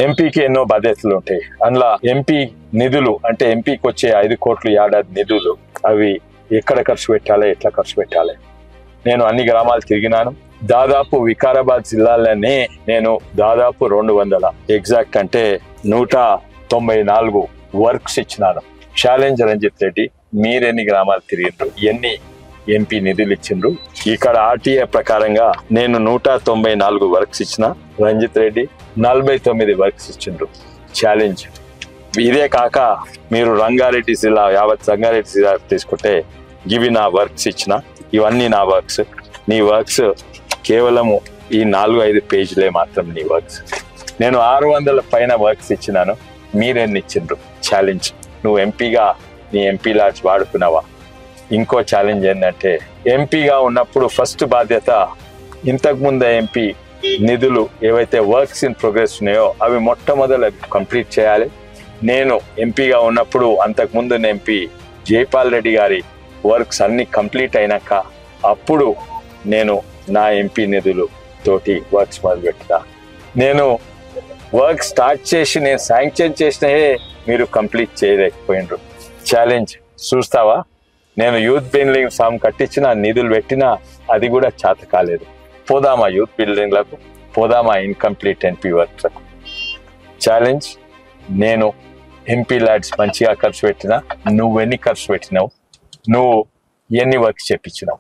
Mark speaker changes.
Speaker 1: ఎంపీకి ఎన్నో బాధ్యతలు ఉంటాయి. అందులో ఎంపీ నిధులు అంటే ఎంపీకి వచ్చే 5 కోట్లు ఏడాది నిధులు అవి ఎక్కడ ఖర్చు పెట్టాలి, ఎట్లా ఖర్చు పెట్టాలి. నేను అన్ని గ్రామాలు తిరిగినాను. దాదాపు వికారాబాద్ జిల్లాలోనే నేను దాదాపు 200 ఎగ్జాక్ట్ అంటే 194 వర్క్స్ ఇచ్చినాను. ఛాలెంజ్ రంజిత్ రెడ్డి, మీరెన్ని గ్రామాలు తిరిగిండ్రు, ఎన్ని ఎంపీ నిధులు ఇచ్చిండ్రు? ఇక్కడ ఆర్టీఏ ప్రకారంగా నేను 194 వర్క్స్ ఇచ్చిన, రంజిత్ రెడ్డి 49 వర్క్స్ ఇచ్చిండ్రు. ఛాలెంజ్ ఇదే కాక మీరు రంగారెడ్డి జిల్లా, యావత్ రంగారెడ్డి జిల్లా తీసుకుంటే ఇవి నా వర్క్స్ ఇచ్చిన, ఇవన్నీ నా వర్క్స్. నీ వర్క్స్ కేవలము ఈ 4-5 పేజీలే మాత్రం నీ వర్క్స్. నేను 600 పైన వర్క్స్ ఇచ్చినాను, మీరెన్ని ఇచ్చిండ్రు? ఛాలెంజ్. నువ్వు ఎంపీగా నీ ఎంపీ లాడ్జ్ వాడుకున్నావా? ఇంకో ఛాలెంజ్ ఏంటంటే ఎంపీగా ఉన్నప్పుడు ఫస్ట్ బాధ్యత ఇంతకుముందు ఎంపీ నిధులు ఏవైతే వర్క్స్ ఇన్ ప్రోగ్రెస్ ఉన్నాయో అవి మొట్టమొదలు కంప్లీట్ చేయాలి. నేను ఎంపీగా ఉన్నప్పుడు అంతకుముందు ఎంపీ జైపాల్ రెడ్డి గారి వర్క్స్ అన్ని కంప్లీట్ అయినాక అప్పుడు నేను నా ఎంపీ నిధులు తోటి వర్క్స్ మొదలుపెట్టినా. నేను వర్క్ స్టార్ట్ చేసి నేను శాంక్షన్ చేసినవే మీరు కంప్లీట్ చేయలేకపోయినరు. ఛాలెంజ్. చూస్తావా? నేను యూత్ బిల్డింగ్ ఫామ్ కట్టించిన, నిధులు పెట్టినా అది కూడా చేత కాలేదు. పోదామా యూత్ బిల్డింగ్లకు, పోదామా ఇన్కంప్లీట్ ఎంపీ వర్క్లకు? ఛాలెంజ్. నేను ఎంపీ ల్యాడ్స్ మంచిగా ఖర్చు పెట్టినా, నువ్వెన్ని ఖర్చు పెట్టినావు, నువ్వు ఎన్ని వర్క్స్ చెప్పించినావు?